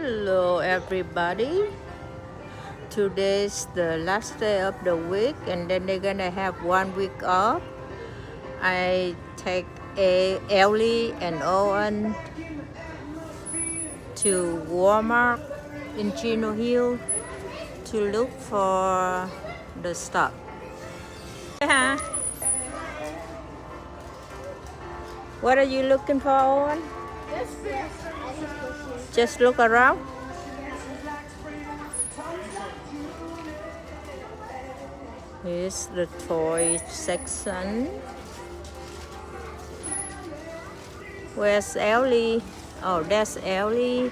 Hello everybody. Today's the last day of the week and then they're gonna have 1 week off. I take Ellie and Owen to Walmart in Chino Hill to look for the stuff. Huh? What are you looking for, Owen? Just look around. Here's the toy section. Where's Ellie? Oh, that's Ellie.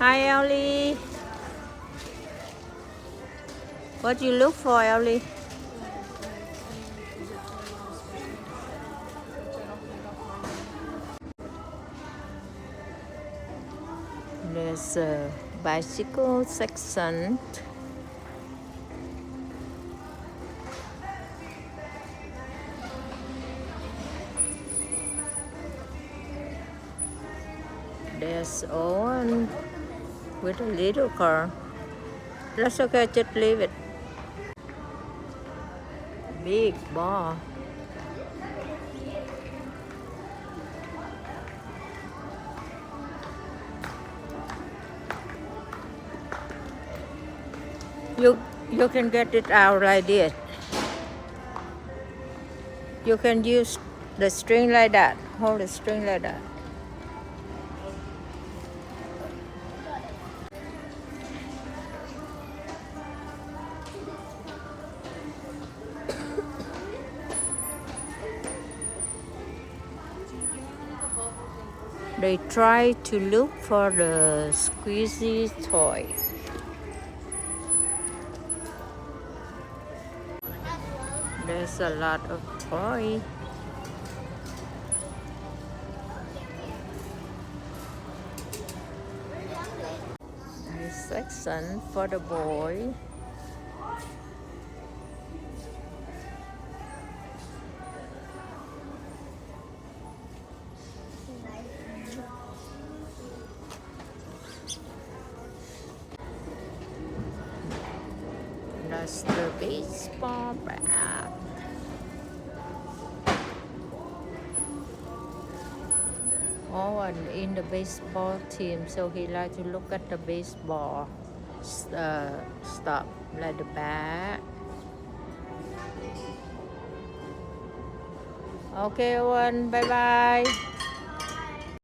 Hi, Ellie. What you look for, Ellie? There's a bicycle section. There's Owen with a little car. That's okay, just leave it. Big ball. You can get it out like this. You can use the string like that. Hold the string like that. They try to look for the squeezy toy. There's a lot of toy. Nice section for the boy. That's the baseball bat. Owen in the baseball team, so he like to look at the baseball stuff like the bat. Okay, Owen, bye bye.